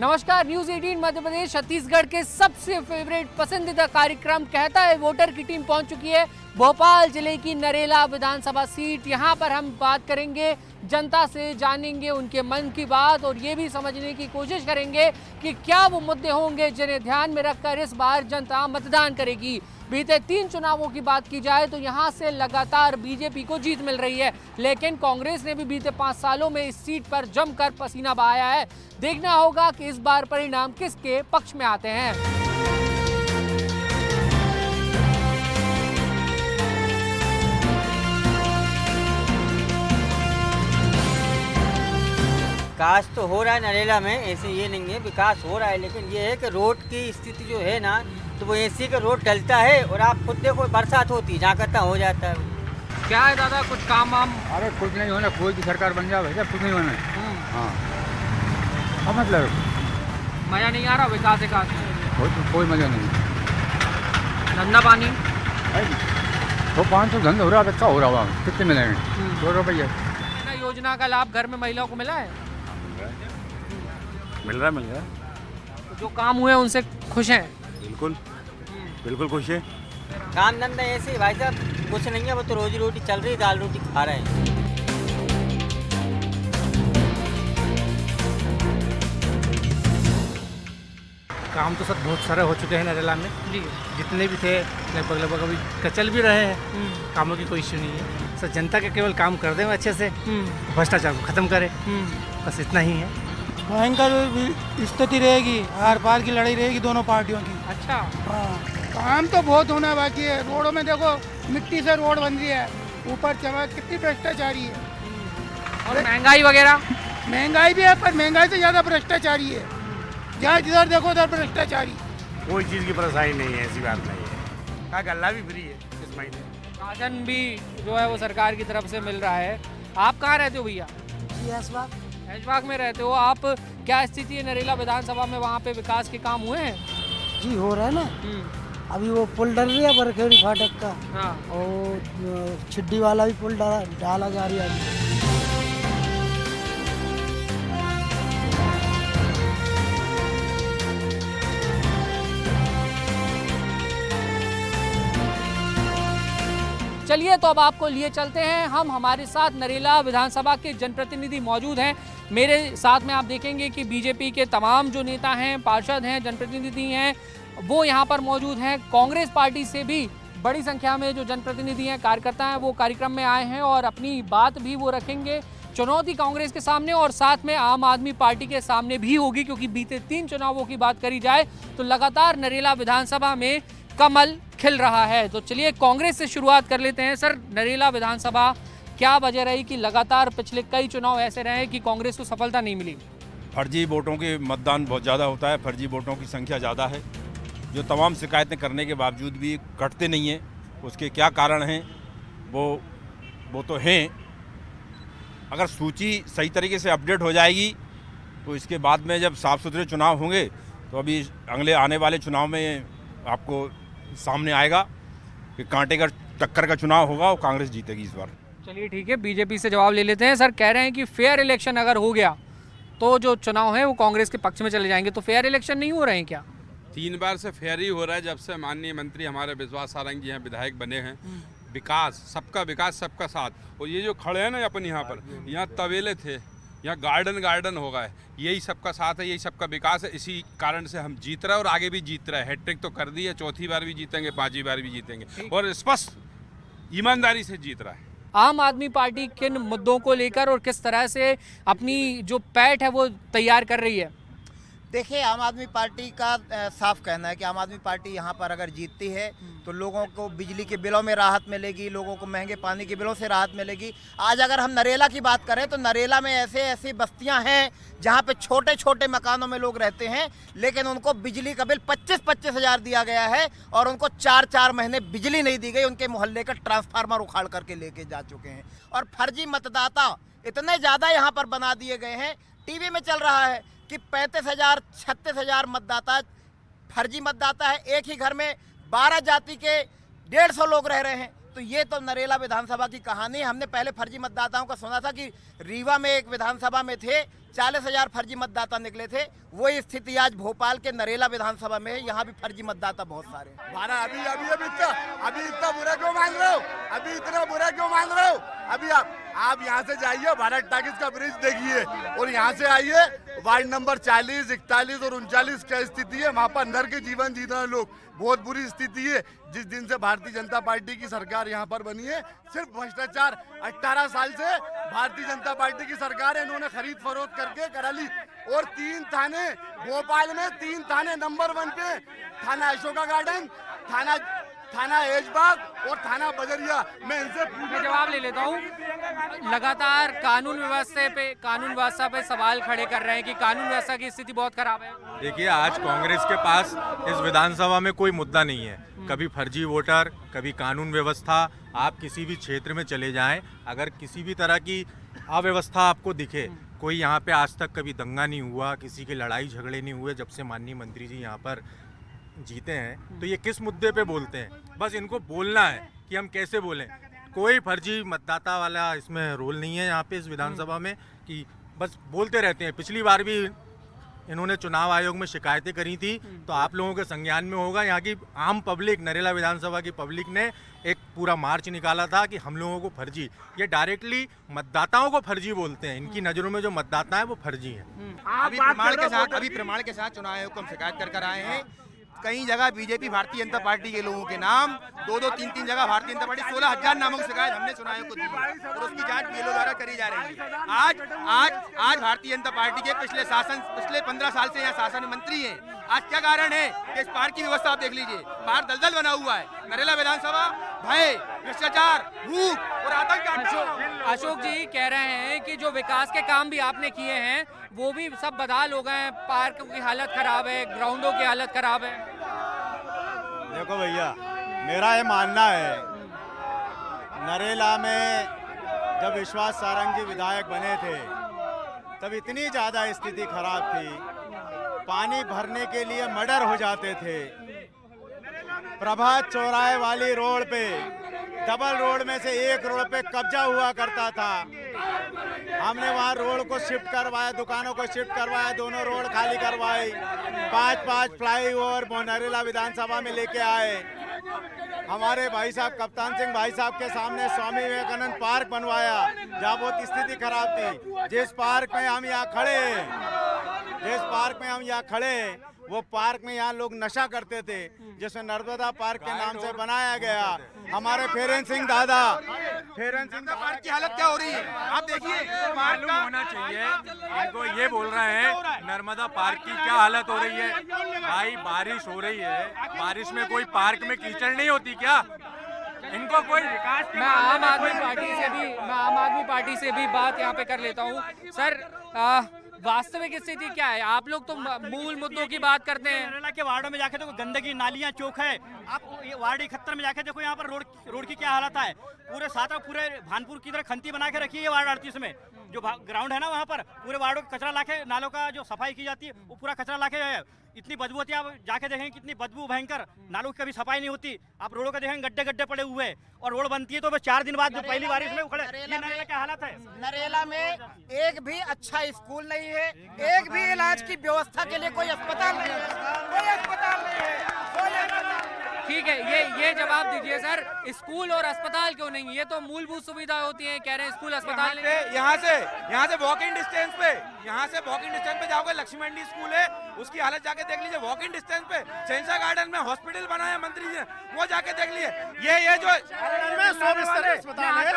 नमस्कार। न्यूज 18 मध्य प्रदेश छत्तीसगढ़ के सबसे फेवरेट पसंदीदा कार्यक्रम कहता है वोटर की टीम पहुंच चुकी है भोपाल जिले की नरेला विधानसभा सीट। यहां पर हम बात करेंगे जनता से, जानेंगे उनके मन की बात और ये भी समझने की कोशिश करेंगे कि क्या वो मुद्दे होंगे जिन्हें ध्यान में रखकर इस बार जनता मतदान करेगी। बीते 3 चुनावों की बात की जाए तो यहां से लगातार बीजेपी को जीत मिल रही है, लेकिन कांग्रेस ने भी बीते 5 सालों में इस सीट पर जमकर पसीना बहाया है। देखना होगा कि इस बार परिणाम किसके पक्ष में आते हैं। विकास तो हो रहा है नरेला में, ऐसे ये नहीं है विकास हो रहा है, लेकिन ये है कि रोड की स्थिति जो है ना, तो वो ऐसी का रोड डलता है और आप खुद देखो बरसात होती है जहाँ करता हो जाता है। क्या है दादा, कुछ काम वाम? अरे कुछ नहीं होना, कोई भी सरकार बन जाए भैया, कुछ नहीं होना। हाँ मतलब मजा नहीं आ रहा विकास कोई मजा नहीं। धंधा पानी तो 500 धंधा हो रहा है, अच्छा हो रहा है। कितने मिलेंगे? 2 रुपये। योजना का लाभ घर में महिलाओं को मिला है? मिल रहा है। तो जो काम हुए उनसे खुश हैं? बिल्कुल खुश है। काम धंधा ऐसे ही भाई साहब, कुछ नहीं है, वो तो रोजी रोटी चल रही, दाल रोटी खा रहे हैं। काम तो सब बहुत सारे हो चुके हैं नरेला में जी, जितने भी थे लगभग अभी चल भी रहे हैं। कामों की कोई इश्यू नहीं है। सर जनता के केवल काम कर दें अच्छे से, भ्रष्टाचार को खत्म करें, बस इतना ही है। भयंकर स्थिति रहेगी, आर पार की लड़ाई रहेगी दोनों पार्टियों की। अच्छा। हाँ, काम तो बहुत होना बाकी है। रोडों में देखो मिट्टी से रोड बन रही है, ऊपर चमक कितनी भ्रष्टाचारी है। और महंगाई वगैरह? महंगाई भी है, पर महंगाई से ज्यादा भ्रष्टाचारी है। जहाँ जिधर देखो उधर भ्रष्टाचारी। कोई चीज़ की परेशानी नहीं है, ऐसी बात नहीं है। का गल्ला भी फ्री है इस महीने। राशन भी जो है वो सरकार की तरफ से मिल रहा है। आप कहाँ रहते हो भैया? ऐशबाग में रहते हो आप। क्या स्थिति है नरेला विधानसभा में, वहाँ पे विकास के काम हुए हैं? जी हो रहा है ना। अभी वो पुल डल रही है बरखेड़ी फाटक का। हाँ। और छिड्डी वाला भी पुल डाला जा रही है। चलिए तो अब आपको लिए चलते हैं हम। हमारे साथ नरेला विधानसभा के जनप्रतिनिधि मौजूद हैं। मेरे साथ में आप देखेंगे कि बीजेपी के तमाम जो नेता हैं, पार्षद हैं, जनप्रतिनिधि हैं, वो यहाँ पर मौजूद हैं। कांग्रेस पार्टी से भी बड़ी संख्या में जो जनप्रतिनिधि हैं, कार्यकर्ता हैं, वो कार्यक्रम में आए हैं और अपनी बात भी वो रखेंगे। चुनौती कांग्रेस के सामने और साथ में आम आदमी पार्टी के सामने भी होगी, क्योंकि बीते 3 चुनावों की बात करी जाए तो लगातार नरेला विधानसभा में कमल खिल रहा है। तो चलिए कांग्रेस से शुरुआत कर लेते हैं। सर, नरेला विधानसभा क्या वजह रही कि लगातार पिछले कई चुनाव ऐसे रहे कि कांग्रेस को सफलता नहीं मिली? फर्जी वोटों के मतदान बहुत ज़्यादा होता है, फर्जी वोटों की संख्या ज़्यादा है, जो तमाम शिकायतें करने के बावजूद भी कटते नहीं हैं। उसके क्या कारण हैं वो तो हैं। अगर सूची सही तरीके से अपडेट हो जाएगी तो इसके बाद में जब साफ़ सुथरे चुनाव होंगे तो अभी अगले आने वाले चुनाव में आपको सामने आएगा कि कांटे का टक्कर का चुनाव होगा और कांग्रेस जीतेगी इस बार। चलिए ठीक है, बीजेपी से जवाब ले लेते हैं। सर, कह रहे हैं कि फेयर इलेक्शन अगर हो गया तो जो चुनाव है वो कांग्रेस के पक्ष में चले जाएंगे, तो फेयर इलेक्शन नहीं हो रहे हैं क्या? 3 बार से फेयर ही हो रहा है जब से माननीय मंत्री हमारे विश्वास सारंग जी हैं विधायक बने हैं। विकास, सबका साथ। और ये जो खड़े हैं ना अपन यहाँ पर, यहाँ तबेले थे, यहाँ गार्डन हो गए, यही सबका साथ है, यही सबका विकास है। इसी कारण से हम जीत रहे हैं और आगे भी जीत रहे हैं। हैट्रिक तो कर दी है, 4थी बार भी जीतेंगे, 5वीं बार भी जीतेंगे और स्पष्ट ईमानदारी से जीत रहा है। आम आदमी पार्टी किन मुद्दों को लेकर और किस तरह से अपनी जो पैठ है वो तैयार कर रही है? देखिए, आम आदमी पार्टी का साफ कहना है कि आम आदमी पार्टी यहाँ पर अगर जीतती है तो लोगों को बिजली के बिलों में राहत मिलेगी, लोगों को महंगे पानी के बिलों से राहत मिलेगी। आज अगर हम नरेला की बात करें तो नरेला में ऐसी बस्तियाँ हैं जहाँ पे छोटे छोटे मकानों में लोग रहते हैं, लेकिन उनको बिजली का बिल 25-25 हज़ार दिया गया है और उनको 4-4 महीने बिजली नहीं दी गई। उनके मोहल्ले का ट्रांसफार्मर उखाड़ करके लेके जा चुके हैं और फर्जी मतदाता इतने ज़्यादा यहाँ पर बना दिए गए हैं। टीवी में चल रहा है कि 35,000-36,000 मतदाता फर्जी मतदाता है। एक ही घर में 12 जाति के 150 लोग रह रहे हैं। तो ये तो नरेला विधानसभा की कहानी। हमने पहले फर्जी मतदाताओं का सुना था कि रीवा में एक विधानसभा में थे 40,000 फर्जी मतदाता निकले थे। वही स्थिति आज भोपाल के नरेला विधानसभा में है। यहाँ भी फर्जी मतदाता बहुत सारे हैं। हमारा अभी इतना बुरा क्यों मान रहे हो? अभी इतना बुरा क्यों मान रहे हो? अभी आप यहाँ से जाइए, भारत टाकिज का ब्रिज देखिए और यहाँ से आइए, वार्ड नंबर 40, 41 और 39 क्या स्थिति है। वहाँ पर नर्क के जीवन जी रहे हैं लोग, बहुत बुरी स्थिति है। जिस दिन से भारतीय जनता पार्टी की सरकार यहाँ पर बनी है, सिर्फ भ्रष्टाचार। 18 साल से भारतीय जनता पार्टी की सरकार है, इन्होंने खरीद फरोख्त करके करा ली। और 3 थाने भोपाल में, 3 थाने नंबर 1 पे, थाना अशोका गार्डन, थाना ऐशबाग और थाना बजरिया। मैं इनसे मैं जवाब ले लेता हूँ। लगातार कानून व्यवस्था पे सवाल खड़े कर रहे हैं कि कानून व्यवस्था की स्थिति बहुत खराब है। देखिए, आज कांग्रेस के पास इस विधानसभा में कोई मुद्दा नहीं है। कभी फर्जी वोटर, कभी कानून व्यवस्था। आप किसी भी क्षेत्र में चले जाएं, अगर किसी भी तरह की अव्यवस्था आपको दिखे, कोई यहाँ पे आज तक कभी दंगा नहीं हुआ, किसी के लड़ाई झगड़े नहीं हुए जब से माननीय मंत्री जी यहाँ पर जीते हैं, तो ये किस मुद्दे पे बोलते हैं? बस इनको बोलना है कि हम कैसे बोलें। कोई फर्जी मतदाता वाला इसमें रोल नहीं है यहाँ पे इस विधानसभा में, कि बस बोलते रहते हैं। पिछली बार भी इन्होंने चुनाव आयोग में शिकायतें करी थी, तो आप लोगों के संज्ञान में होगा। यहाँ की आम पब्लिक, नरेला विधानसभा की पब्लिक ने एक पूरा मार्च निकाला था कि हम लोगों को फर्जी, ये डायरेक्टली मतदाताओं को फर्जी बोलते हैं। इनकी नज़रों में जो मतदाता है वो फर्जी है। अभी प्रमाण के साथ चुनाव आयोग को हम शिकायत कर आए हैं। कई जगह बीजेपी भारतीय जनता पार्टी के लोगों के नाम, 2-2, 3-3 जगह भारतीय जनता पार्टी, 16,000 नामों की शिकायत हमने चुनाव आयोग को दी है और उसकी जांच बीएलओ द्वारा करी जा रही है। आज भारतीय जनता पार्टी के पिछले 15 साल से यहाँ शासन मंत्री हैं। आज क्या कारण है कि इस पार्क की व्यवस्था आप देख लीजिए, पार्क दलदल बना हुआ है। नरेला विधानसभा भय, भ्रष्टाचार, भूख और आतंक। अशोक जी कह रहे हैं कि जो विकास के काम भी आपने किए हैं वो भी सब बदहाल हो गए हैं। पार्क की हालत खराब है, ग्राउंडों की हालत खराब है। देखो भैया, मेरा ये मानना है, नरेला में जब विश्वास सारंग जी विधायक बने थे तब इतनी ज़्यादा स्थिति खराब थी, पानी भरने के लिए मर्डर हो जाते थे। प्रभात चौराहे वाली रोड पे, डबल रोड में से एक रोड पे कब्जा हुआ करता था। हमने वहाँ रोड को शिफ्ट करवाया, दुकानों को शिफ्ट करवाया, दोनों रोड खाली करवाई, 5-5 फ्लाईओवर नरेला विधानसभा में लेके आए। हमारे भाई साहब कप्तान सिंह भाई साहब के सामने स्वामी विवेकानंद पार्क बनवाया, जहाँ बहुत स्थिति खराब थी। जिस पार्क में हम यहाँ खड़े वो पार्क में यहाँ लोग नशा करते थे, जिसे नर्मदा पार्क के नाम से बनाया गया। हमारे फेरन सिंह दादा पार्क की हालत क्या हो रही है आप देखिए। मालूम होना चाहिए इनको। ये बोल रहे हैं नर्मदा पार्क की क्या हालत हो रही है। भाई बारिश हो रही है, बारिश में कोई पार्क में कीचड़ नहीं होती क्या? इनको कोई विकास। मैं आम आदमी पार्टी से भी बात यहाँ पे कर लेता हूँ। सर, वास्तविक स्थिति क्या है? आप लोग तो मूल मुद्दों की बात करते हैं। नरेला के वार्डों में जाके देखो, गंदगी, नालियां चौक है। आप वार्ड 71 में जाके देखो, यहाँ पर रोड की क्या हालत है। पूरे भानपुर की तरह खंती बना के रखी है वार्ड 38 में। जो ग्राउंड है ना, वहाँ पर पूरे वार्डों का कचरा लाके, नालों का जो सफाई की जाती है वो पूरा कचरा लाके इतनी बदबू होती है। आप जाके देखेंगे कितनी बदबू भयंकर, नालों की कभी सफाई नहीं होती। आप रोडों का देखेंगे गड्ढे पड़े हुए हैं, और रोड बनती है तो बस 4 दिन बाद जो पहली बारिश में उखड़े। नरेला क्या हालत है? नरेला में एक भी अच्छा स्कूल नहीं है, एक भी इलाज की व्यवस्था के लिए कोई अस्पताल नहीं है। ठीक है, ये जवाब दीजिए सर, स्कूल और अस्पताल क्यों नहीं? ये तो मूलभूत सुविधा होती है। कह रहे हैं स्कूल अस्पताल यहाँ से वॉकिंग डिस्टेंस पे जाओगे, लक्ष्मी मंडी स्कूल है, उसकी हालत जाके देख लीजिए। वॉकिंग डिस्टेंस पे सेंसा गार्डन में हॉस्पिटल बनाया मंत्री जी ने, वो जाके देख लीजिए। ये जो 100 बिस्तर अस्पताल है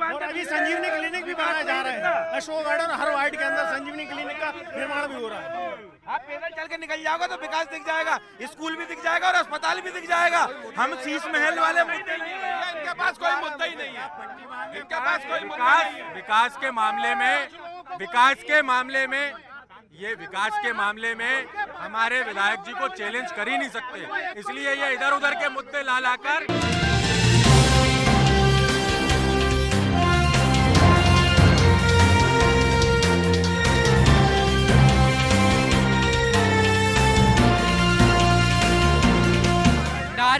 और अभी संजीवनी क्लिनिक भी बनाया जा रहा है। अशोक गार्डन हर वार्ड के अंदर संजीवनी क्लिनिक का निर्माण भी हो रहा है। आप पैदल चल के निकल जाओगे तो विकास दिख जाएगा, स्कूल भी दिख जाएगा और अस्पताल भी दिख जाएगा। हम शीश महल वाले मुद्दे नहीं है, इनके पास कोई मुद्दा ही नहीं है। इनके पास कोई विकास के मामले में हमारे विधायक जी को चैलेंज कर ही नहीं सकते, इसलिए ये इधर उधर के मुद्दे ला लाकर।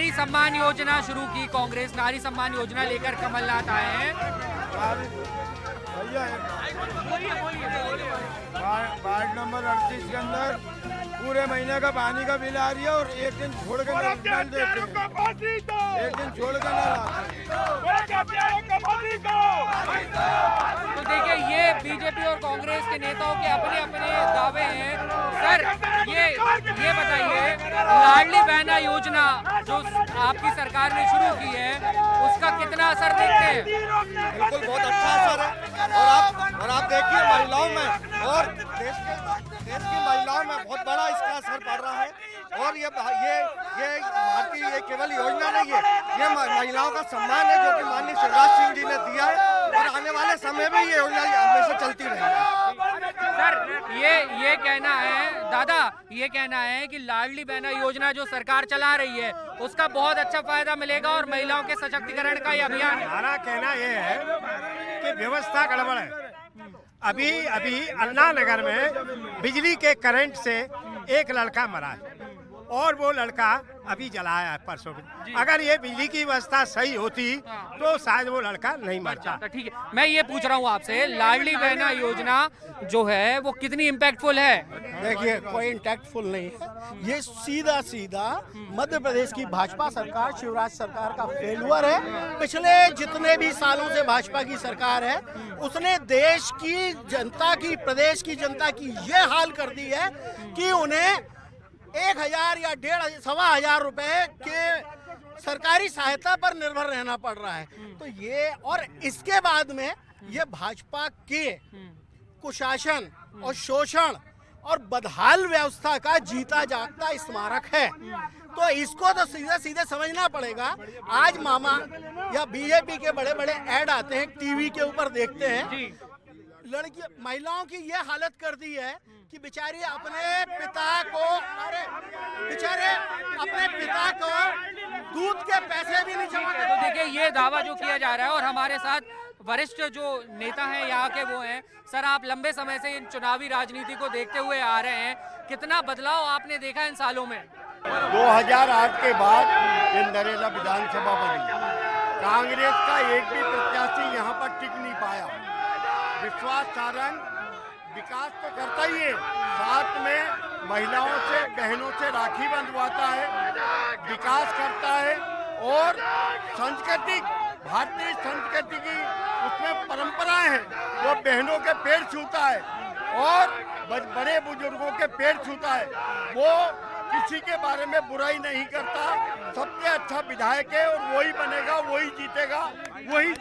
नारी सम्मान योजना शुरू की कांग्रेस। नारी सम्मान योजना लेकर कमलनाथ आए हैं। वार्ड नंबर 38 के अंदर पूरे महीने का पानी का बिल आ रही है और एक दिन छोड़ के नल देते हैं। एक दिन छोड़ के तो देखिए, ये बीजेपी और कांग्रेस के नेताओं के अपने अपने दावे हैं। सर, ये बताइए, लाडली बहना योजना जो आपकी सरकार ने शुरू की है, उसका कितना असर देखते हैं? बिल्कुल बहुत अच्छा असर है। और आप देखिए महिलाओं में और देश की महिलाओं में बहुत बड़ा इसका असर पड़ रहा है। और ये भारतीय ये केवल योजना नहीं है, ये महिलाओं का सम्मान है जो कि माननीय शिवराज सिंह जी ने दिया है और आने वाले समय में ये योजना हमेशा चलती रहेगी। सर, ये कहना है, दादा, ये कहना है कि लाडली बहना योजना जो सरकार चला रही है उसका बहुत अच्छा फायदा मिलेगा और महिलाओं के सशक्तिकरण का ये अभियान है। हमारा कहना ये है कि व्यवस्था गड़बड़ है। अभी अन्ना नगर में बिजली के करंट से एक लड़का मरा है और वो लड़का अभी जलाया है परसों। अगर ये बिजली की व्यवस्था सही होती तो शायद वो लड़का नहीं मरता। ठीक है, मैं ये पूछ रहा हूँ आपसे, लाडली बहना योजना जो है वो कितनी इम्पैक्टफुल है? देखिए, कोई इम्पैक्टफुल नहीं है। ये सीधा मध्य प्रदेश की भाजपा सरकार, शिवराज सरकार का फेलुअर है। पिछले जितने भी सालों से भाजपा की सरकार है उसने देश की जनता की, प्रदेश की जनता की ये हाल कर दी है कि उन्हें 1000 या 1500 रुपए के सरकारी सहायता पर निर्भर रहना पड़ रहा है। तो ये, और इसके बाद में ये भाजपा के कुशासन और शोषण और बदहाल व्यवस्था का जीता जागता स्मारक है। तो इसको तो सीधे समझना पड़ेगा। आज मामा या बीजेपी के बड़े बड़े ऐड आते हैं, टीवी के ऊपर देखते हैं, लड़की महिलाओं की ये हालत कर दी है कि बेचारे अपने पिता को दूध के पैसे भी नहीं जमा करते। तो देखिए, ये दावा जो किया जा रहा है, और हमारे साथ वरिष्ठ जो नेता हैं यहाँ के वो हैं। सर, आप लंबे समय से इन चुनावी राजनीति को देखते हुए आ रहे हैं, कितना बदलाव आपने देखा इन सालों में? 2008 के बाद ये नरेला विधानसभा बनी। कांग्रेस का एक भी प्रत्याशी यहाँ पर टिक नहीं पाया। विश्वास सारंग विकास तो करता ही है, साथ में महिलाओं से, बहनों से राखी बंधवाता है, विकास करता है और सांस्कृतिक, भारतीय संस्कृति की उसमें परंपराएं हैं, वो बहनों के पैर छूता है और बड़े बुजुर्गों के पैर छूता है। वो किसी के बारे में बुराई नहीं करता। सबसे अच्छा विधायक है और वही बनेगा, वही जीतेगा, वही।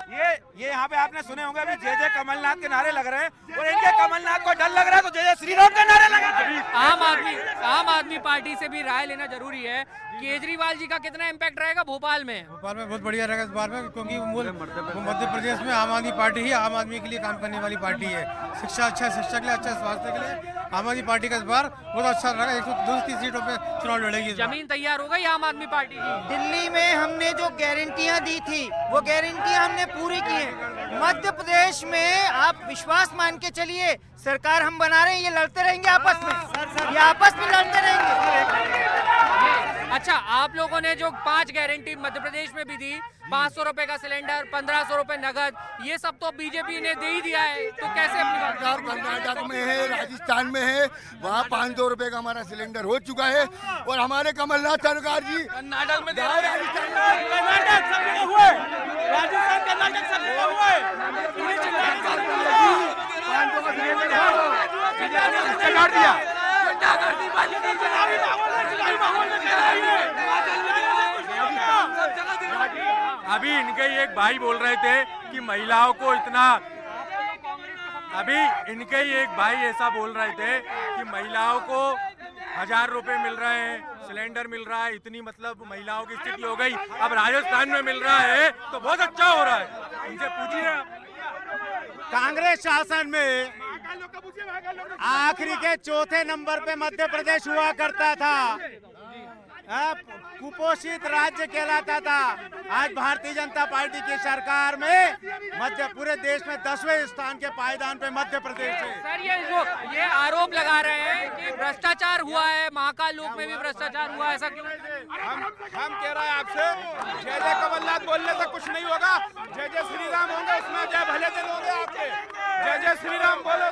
ये यहाँ पे आपने सुने होंगे अभी जय कमलनाथ के नारे लग रहे हैं और इनके कमलनाथ को डर लग रहा है तो जय श्री राम के नारे लगे। आम आदमी पार्टी से भी राय लेना जरूरी है। केजरीवाल जी का कितना इम्पैक्ट रहेगा भोपाल में? भोपाल में बहुत बढ़िया रहेगा इस बार में, क्योंकि मध्य प्रदेश में आम आदमी पार्टी ही आम आदमी के लिए काम करने वाली पार्टी है। शिक्षा के लिए, अच्छा स्वास्थ्य के लिए आम आदमी पार्टी का इस बार बहुत अच्छा रहेगा। 130 सीटों पे चुनाव लड़ेगी। जमीन तैयार हो गई आम आदमी पार्टी की। दिल्ली में हमने जो गारंटियां दी थी वो गारंटियां हमने पूरी की हैं। मध्य प्रदेश में आप विश्वास मान के चलिए, सरकार हम बना रहे हैं, ये लड़ते रहेंगे आपस में, ये आपस में लड़ते रहेंगे। अच्छा, आप लोगों ने जो 5 गारंटी मध्य प्रदेश में भी दी, 500 रुपए का सिलेंडर, 1500 रुपए नगद, ये सब तो बीजेपी ने दे ही दिया है, तो कैसे अपनी बात? कर्नाटक में है, राजस्थान में है, वहाँ 500 रुपए का हमारा सिलेंडर हो चुका है और हमारे कमलनाथ सरकार जी कर्नाटक में कर्नाटक सब जगह हुए, राजस्थान कर्नाटक सब जगह हुए। अभी इनके एक भाई बोल रहे थे कि महिलाओं को इतना, अभी इनके ही एक भाई ऐसा बोल रहे थे कि महिलाओं को 1000 रुपए मिल रहे हैं, सिलेंडर मिल रहा है, इतनी मतलब महिलाओं की स्थिति हो गई। अब राजस्थान में मिल रहा है तो बहुत अच्छा हो रहा है। इनसे पूछिए। कांग्रेस शासन में आखिरी के चौथे नंबर पे मध्य प्रदेश हुआ करता था। कुपोषित राज्य कहलाता था। आज भारतीय जनता पार्टी की सरकार में पूरे देश में 10वें स्थान के पायदान पे मध्य प्रदेश है। सर ये आरोप लगा रहे हैं कि भ्रष्टाचार हुआ है, महाकाल लोक में भी भ्रष्टाचार हुआ है, ऐसा क्यों? हम कह रहे हैं आपसे, जय जय कमलनाथ बोलने से कुछ नहीं होगा। जय जय श्री राम होंगे, उसमें जय भले दिन होंगे आपके। जय जय श्री राम बोलो।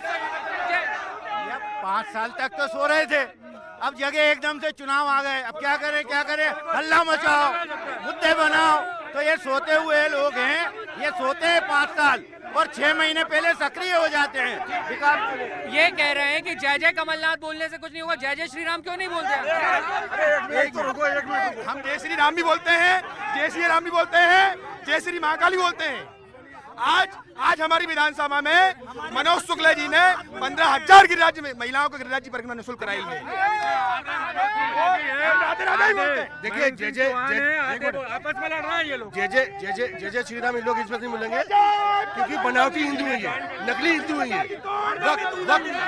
5 साल तक तो सो रहे थे, अब जगह एकदम से चुनाव आ गए। अब क्या करें, हल्ला मचाओ, मुद्दे बनाओ। तो ये सोते हुए लोग हैं, ये सोते हैं 5 साल और 6 महीने पहले सक्रिय हो जाते हैं। ये कह रहे हैं कि जय जय कमलनाथ बोलने से कुछ नहीं होगा, जय जय श्री राम क्यों नहीं बोलते? एक मिनट, हम जय श्री राम भी बोलते हैं, जय श्री राम भी बोलते हैं, जय श्री महाकाली बोलते हैं। आज हमारी विधानसभा में मनोज शुक्ला जी ने 15,000 गिरिराज महिलाओं को गिरिराज परिक्रमा निःशुल्क कराई है। देखिए आपस में लड़ रहे हैं ये लोग। जय जय श्री राम इन लोग इस वक्त नहीं मिलेंगे क्योंकि बनावटी हिंदू है, ये नकली हिंदू है।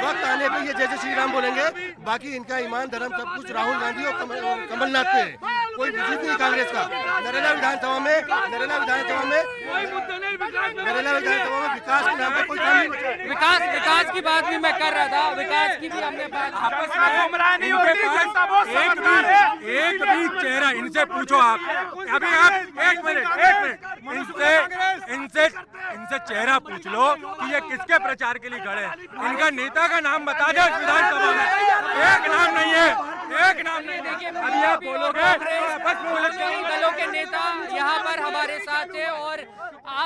वक्त आने पे ये जय जय श्री राम बोलेंगे। बाकी इनका ईमान धर्म सब कुछ राहुल गांधी और कमलनाथ पे है। कोई वजूद नहीं कांग्रेस का। नरेला विधानसभा में विकास के नाम पे कोई काम नहीं बचा। विकास की बात भी मैं कर रहा था, विकास की भी हमने बात। आपस में गुमराह नहीं होती, जनता बहुत समझदार है। एक भी चेहरा इनसे पूछो आप, अभी आप एक मिनट इनसे चेहरा पूछ लो कि ये किसके प्रचार के लिए खड़े हैं। इनका नेता का नाम बता दो विधानसभा में। एक नाम नहीं है, एक नाम नहीं। देखिए, अभी आप बोलोगे कई दलों के नेता यहाँ पर हमारे साथ थे और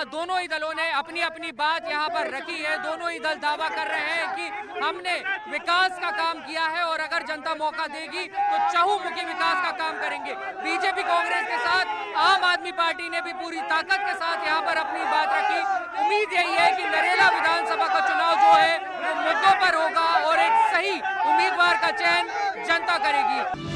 दोनों ही दलों ने अपनी अपनी बात यहाँ पर रखी है। दोनों ही दल दावा कर रहे हैं कि हमने विकास का काम किया है और अगर जनता मौका देगी तो चहुमुखी विकास का काम करेंगे। बीजेपी कांग्रेस के साथ आम आदमी पार्टी ने भी पूरी ताकत के साथ यहाँ पर अपनी बात रखी। उम्मीद यही है कि नरेला विधानसभा का चुनाव जो है वो मुद्दों पर होगा और एक सही उम्मीदवार का चयन जनता करेगी।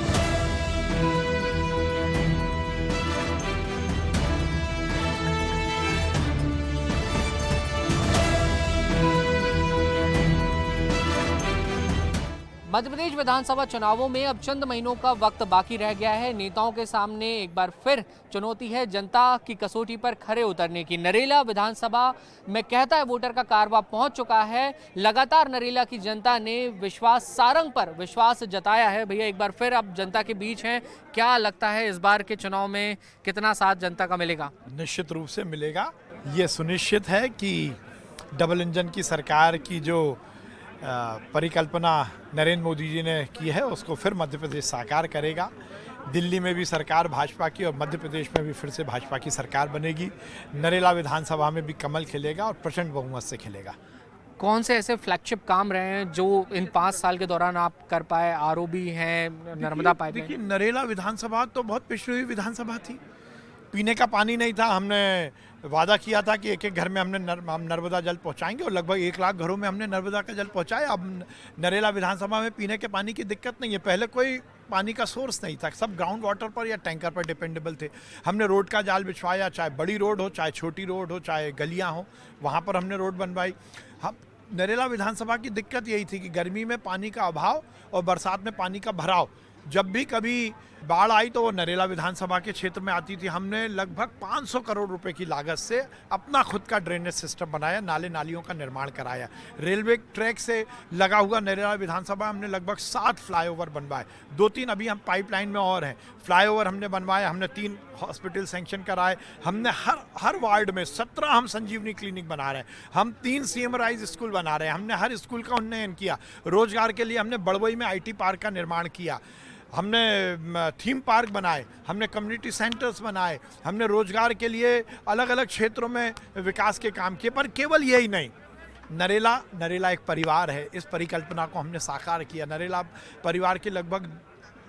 मध्य प्रदेश विधानसभा चुनावों में अब चंद महीनों का वक्त बाकी रह गया है। नेताओं के सामने एक बार फिर चुनौती है जनता की कसौटी पर खरे उतरने की। नरेला विधानसभा में कहता है वोटर का कारवा पहुंच चुका है। लगातार नरेला की जनता ने विश्वास सारंग पर विश्वास जताया है। भैया एक बार फिर अब जनता के बीच हैं, क्या लगता है इस बार के चुनाव में कितना साथ जनता का मिलेगा? निश्चित रूप से मिलेगा। ये सुनिश्चित है कि डबल इंजन की सरकार की जो परिकल्पना नरेंद्र मोदी जी ने की है उसको फिर मध्य प्रदेश साकार करेगा। दिल्ली में भी सरकार भाजपा की और मध्य प्रदेश में भी फिर से भाजपा की सरकार बनेगी। नरेला विधानसभा में भी कमल खिलेगा और प्रचंड बहुमत से खिलेगा। कौन से ऐसे फ्लैगशिप काम रहे हैं जो इन 5 साल के दौरान आप कर पाए? आरओबी हैं, नर्मदा पाइप। देखिए, नरेला विधानसभा तो बहुत पिछड़ी हुई विधानसभा थी। पीने का पानी नहीं था। हमने वादा किया था कि एक एक घर में हमने नर्मदा जल पहुंचाएंगे और लगभग 1 लाख घरों में हमने नर्मदा का जल पहुंचाया। अब नरेला विधानसभा में पीने के पानी की दिक्कत नहीं है। पहले कोई पानी का सोर्स नहीं था, सब ग्राउंड वाटर पर या टैंकर पर डिपेंडेबल थे। हमने रोड का जाल बिछवाया, चाहे बड़ी रोड हो, चाहे छोटी रोड हो, चाहे गलियाँ हो, वहाँ पर हमने रोड बनवाई। हम नरेला विधानसभा की दिक्कत यही थी कि गर्मी में पानी का अभाव और बरसात में पानी का भराव। जब भी कभी बाढ़ आई तो वो नरेला विधानसभा के क्षेत्र में आती थी। हमने लगभग 500 करोड़ रुपए की लागत से अपना खुद का ड्रेनेज सिस्टम बनाया, नाले नालियों का निर्माण कराया। रेलवे ट्रैक से लगा हुआ नरेला विधानसभा हमने लगभग 7 फ्लाईओवर बनवाए। 2-3 अभी हम पाइपलाइन में और हैं। फ्लाईओवर हमने बनवाए। हमने 3 हॉस्पिटल सैंक्शन कराए। हमने हर वार्ड में 17 हम संजीवनी क्लिनिक बना रहे हैं। हम 3 CMRIs स्कूल बना रहे हैं। हमने हर स्कूल का उन्नयन किया। रोजगार के लिए हमने बड़वई में IT पार्क का निर्माण किया। हमने थीम पार्क बनाए। हमने कम्युनिटी सेंटर्स बनाए। हमने रोजगार के लिए अलग अलग क्षेत्रों में विकास के काम किए। पर केवल यही नहीं, नरेला एक परिवार है। इस परिकल्पना को हमने साकार किया। नरेला परिवार के लगभग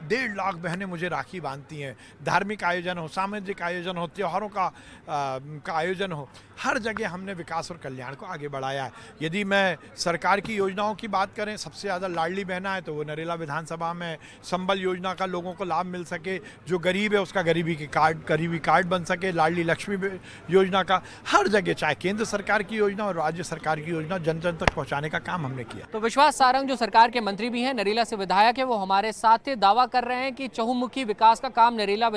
1.5 लाख बहनें मुझे राखी बांधती हैं। धार्मिक आयोजन हो, सामाजिक आयोजन हो, त्योहारों का आयोजन हो, हर जगह हमने विकास और कल्याण को आगे बढ़ाया है। यदि मैं सरकार की योजनाओं की बात करें, सबसे ज़्यादा लाडली बहना है तो वो नरेला विधानसभा में संबल योजना का लोगों को लाभ मिल सके। जो गरीब है उसका गरीबी कार्ड बन सके। लाडली लक्ष्मी योजना का हर जगह, चाहे केंद्र सरकार की योजना और राज्य सरकार की योजना, जन जन तक पहुँचाने का काम हमने किया। तो विश्वास सारंग जो सरकार के मंत्री भी हैं, नरेला से विधायक है, वो हमारे साथ थे। दावा कर रहे हैं कि चहुमुखी विकास का काम नरेला